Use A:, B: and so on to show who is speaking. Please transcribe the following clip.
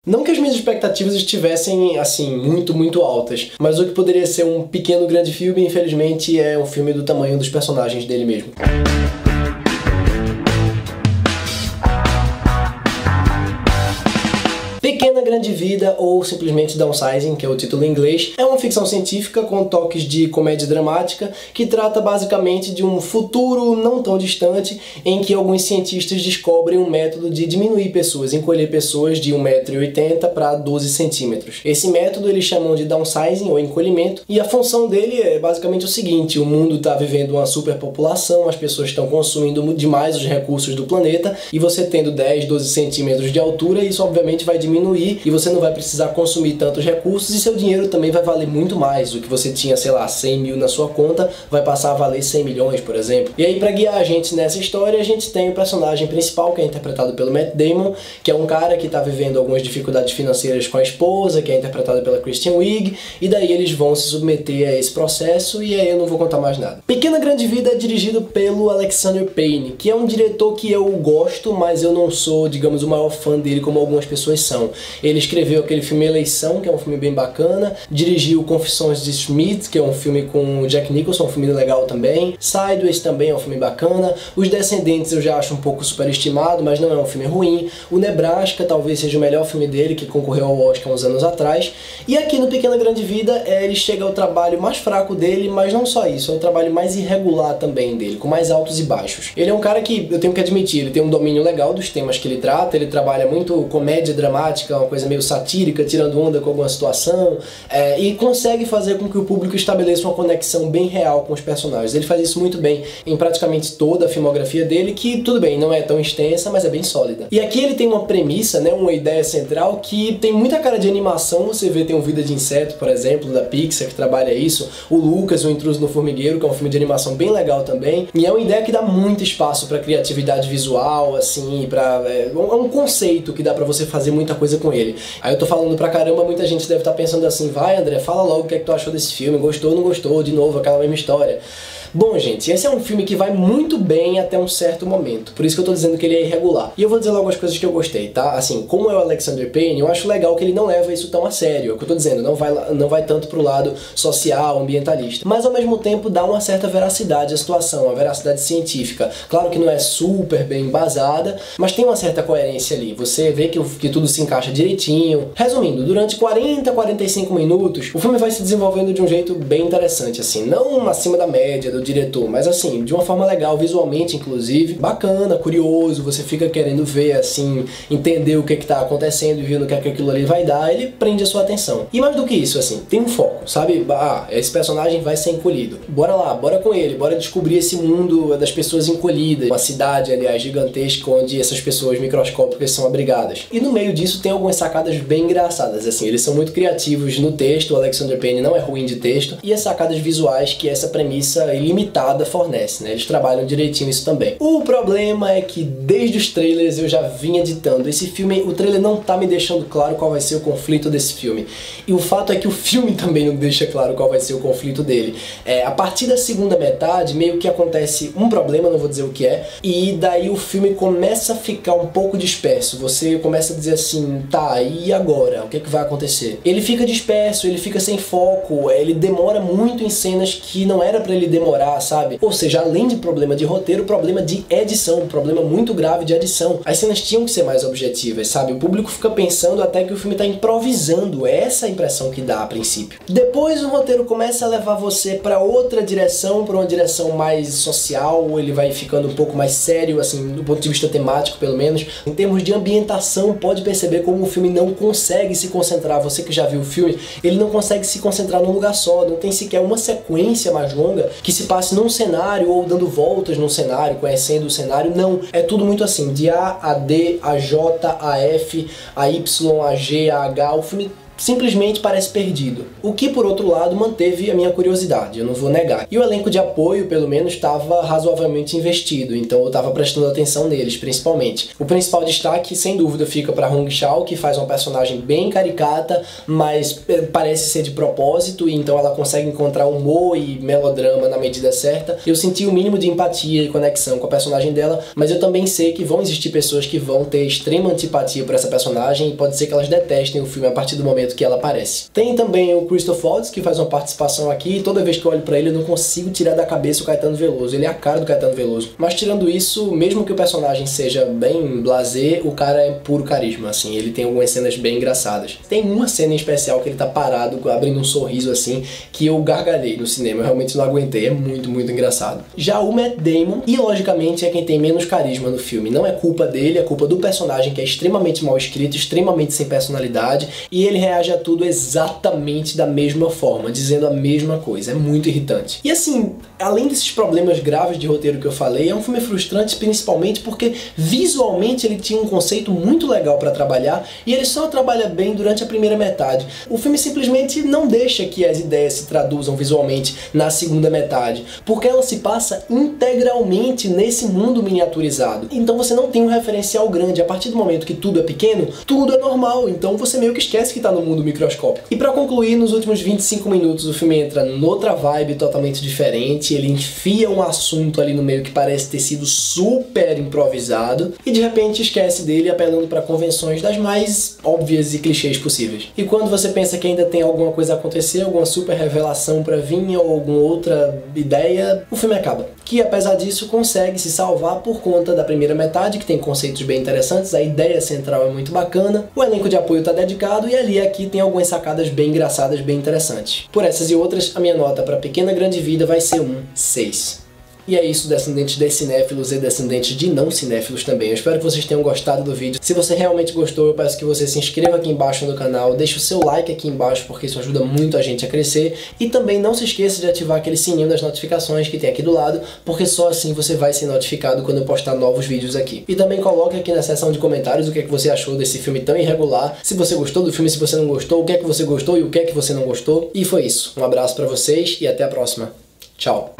A: Não que as minhas expectativas estivessem, assim, muito altas, mas o que poderia ser um pequeno grande filme, infelizmente, é um filme do tamanho dos personagens dele mesmo. Pequena Grande Vida, ou simplesmente Downsizing, que é o título em inglês, é uma ficção científica com toques de comédia dramática que trata basicamente de um futuro não tão distante em que alguns cientistas descobrem um método de diminuir pessoas, encolher pessoas de 1,80 m para 12 centímetros. Esse método eles chamam de downsizing, ou encolhimento, e a função dele é basicamente o seguinte: o mundo está vivendo uma superpopulação, as pessoas estão consumindo demais os recursos do planeta, e você tendo 10, 12 centímetros de altura, isso obviamente vai diminuir e você não vai precisar consumir tantos recursos e seu dinheiro também vai valer muito mais. O que você tinha, sei lá, 100 mil na sua conta vai passar a valer 100 milhões, por exemplo. E aí, para guiar a gente nessa história, a gente tem o personagem principal, que é interpretado pelo Matt Damon, que é um cara que está vivendo algumas dificuldades financeiras com a esposa, que é interpretada pela Kristen Wiig, e daí eles vão se submeter a esse processo, e aí eu não vou contar mais nada. Pequena Grande Vida é dirigido pelo Alexander Payne, que é um diretor que eu gosto, mas eu não sou, digamos, o maior fã dele como algumas pessoas são. Ele escreveu aquele filme Eleição, que é um filme bem bacana, dirigiu Confissões de Schmidt, que é um filme com o Jack Nicholson, um filme legal também, Sideways também é um filme bacana, Os Descendentes eu já acho um pouco superestimado, mas não é um filme ruim, o Nebraska talvez seja o melhor filme dele, que concorreu ao Oscar uns anos atrás, e aqui no Pequena Grande Vida ele chega ao trabalho mais fraco dele, mas não só isso, é o trabalho mais irregular também dele, com mais altos e baixos. Ele é um cara que, eu tenho que admitir, ele tem um domínio legal dos temas que ele trata, ele trabalha muito comédia dramática, uma coisa meio satírica, tirando onda com alguma situação, e consegue fazer com que o público estabeleça uma conexão bem real com os personagens. Ele faz isso muito bem em praticamente toda a filmografia dele, que, tudo bem, não é tão extensa, mas é bem sólida. E aqui ele tem uma premissa, né, uma ideia central que tem muita cara de animação. Você vê, tem o Vida de Inseto, por exemplo, da Pixar, que trabalha isso, o Lucas, o Intruso no Formigueiro, que é um filme de animação bem legal também, e é uma ideia que dá muito espaço para criatividade visual, assim, é um conceito que dá pra você fazer muita coisa com ele. Aí eu tô falando pra caramba, muita gente deve estar pensando assim: vai, André, fala logo o que é que tu achou desse filme, gostou ou não gostou, de novo, aquela mesma história. Bom, gente, esse é um filme que vai muito bem até um certo momento, por isso que eu tô dizendo que ele é irregular. E eu vou dizer logo as coisas que eu gostei, tá? Assim, como é o Alexander Payne, eu acho legal que ele não leva isso tão a sério, é o que eu tô dizendo, não vai tanto pro lado social, ambientalista, mas ao mesmo tempo dá uma certa veracidade à situação, uma veracidade científica. Claro que não é super bem embasada, mas tem uma certa coerência ali, você vê que tudo se encaixa direitinho. Resumindo, durante 40, 45 minutos, o filme vai se desenvolvendo de um jeito bem interessante, assim, não acima da média do diretor, mas assim, de uma forma legal, visualmente inclusive, bacana, curioso, você fica querendo ver, assim, entender o que tá acontecendo e vendo o que é que aquilo ali vai dar, ele prende a sua atenção. E mais do que isso, assim, tem um foco, sabe? Ah, esse personagem vai ser encolhido. Bora lá, bora com ele, bora descobrir esse mundo das pessoas encolhidas, uma cidade, aliás, gigantesca, onde essas pessoas microscópicas são abrigadas. E no meio disso tem algumas sacadas bem engraçadas, assim, eles são muito criativos no texto, o Alexander Payne não é ruim de texto, e as sacadas visuais que essa premissa ilimitada fornece, né? Eles trabalham direitinho isso também. O problema é que desde os trailers eu já vinha ditando, esse filme, o trailer não tá me deixando claro qual vai ser o conflito desse filme. E o fato é que o filme também não deixa claro qual vai ser o conflito dele. A partir da segunda metade, meio que acontece um problema, não vou dizer o que é, e daí o filme começa a ficar um pouco disperso. Você começa a dizer assim, tá, e agora? O que é que vai acontecer? Ele fica disperso, ele fica sem foco, ele demora muito em cenas que não era pra ele demorar, sabe? Ou seja, além de problema de roteiro, problema de edição, um problema muito grave de edição. As cenas tinham que ser mais objetivas, sabe? O público fica pensando até que o filme tá improvisando, essa é a impressão que dá a princípio. Depois o roteiro começa a levar você pra outra direção, pra uma direção mais social, ele vai ficando um pouco mais sério, assim, do ponto de vista temático, pelo menos. Em termos de ambientação, pode perceber como o filme não consegue se concentrar, você que já viu o filme, ele não consegue se concentrar num lugar só, não tem sequer uma sequência mais longa que se passe num cenário ou dando voltas num cenário, conhecendo o cenário, não. É tudo muito assim, de A a D, a J, a F, a Y, a G, a H, o filme simplesmente parece perdido. O que, por outro lado, manteve a minha curiosidade, eu não vou negar. E o elenco de apoio, pelo menos, estava razoavelmente investido, então eu estava prestando atenção neles, principalmente. O principal destaque, sem dúvida, fica para Hong Chau, que faz uma personagem bem caricata, mas parece ser de propósito, e então ela consegue encontrar humor e melodrama na medida certa. Eu senti o mínimo de empatia e conexão com a personagem dela, mas eu também sei que vão existir pessoas que vão ter extrema antipatia por essa personagem, e pode ser que elas detestem o filme a partir do momento que ela aparece. Tem também o Christoph Waltz, que faz uma participação aqui, e toda vez que eu olho pra ele eu não consigo tirar da cabeça o Caetano Veloso. Ele é a cara do Caetano Veloso. Mas tirando isso, mesmo que o personagem seja bem blasé, o cara é puro carisma, assim, ele tem algumas cenas bem engraçadas. Tem uma cena em especial que ele tá parado, abrindo um sorriso assim, que eu gargalhei no cinema, eu realmente não aguentei, é muito, muito engraçado. Já o Matt Damon, e logicamente é quem tem menos carisma no filme, não é culpa dele, é culpa do personagem, que é extremamente mal escrito, extremamente sem personalidade, e ele reage a tudo exatamente da mesma forma, dizendo a mesma coisa. É muito irritante. E assim, além desses problemas graves de roteiro que eu falei, é um filme frustrante principalmente porque visualmente ele tinha um conceito muito legal para trabalhar e ele só trabalha bem durante a primeira metade. O filme simplesmente não deixa que as ideias se traduzam visualmente na segunda metade, porque ela se passa integralmente nesse mundo miniaturizado. Então você não tem um referencial grande. A partir do momento que tudo é pequeno, tudo é normal. Então você meio que esquece que tá no mundo microscópico. E pra concluir, nos últimos 25 minutos o filme entra noutra vibe totalmente diferente, ele enfia um assunto ali no meio que parece ter sido super improvisado e de repente esquece dele, apelando pra convenções das mais óbvias e clichês possíveis. E quando você pensa que ainda tem alguma coisa a acontecer, alguma super revelação pra vir ou alguma outra ideia, o filme acaba. Que apesar disso consegue se salvar por conta da primeira metade, que tem conceitos bem interessantes, a ideia central é muito bacana, o elenco de apoio tá dedicado e ali aqui tem algumas sacadas bem engraçadas, bem interessantes. Por essas e outras, a minha nota para Pequena Grande Vida vai ser um 6. E é isso, descendentes de cinéfilos e descendentes de não cinéfilos também. Eu espero que vocês tenham gostado do vídeo. Se você realmente gostou, eu peço que você se inscreva aqui embaixo no canal, deixe o seu like aqui embaixo, porque isso ajuda muito a gente a crescer. E também não se esqueça de ativar aquele sininho das notificações que tem aqui do lado, porque só assim você vai ser notificado quando eu postar novos vídeos aqui. E também coloque aqui na seção de comentários o que é que você achou desse filme tão irregular, se você gostou do filme, se você não gostou, o que é que você gostou e o que é que você não gostou. E foi isso. Um abraço pra vocês e até a próxima. Tchau.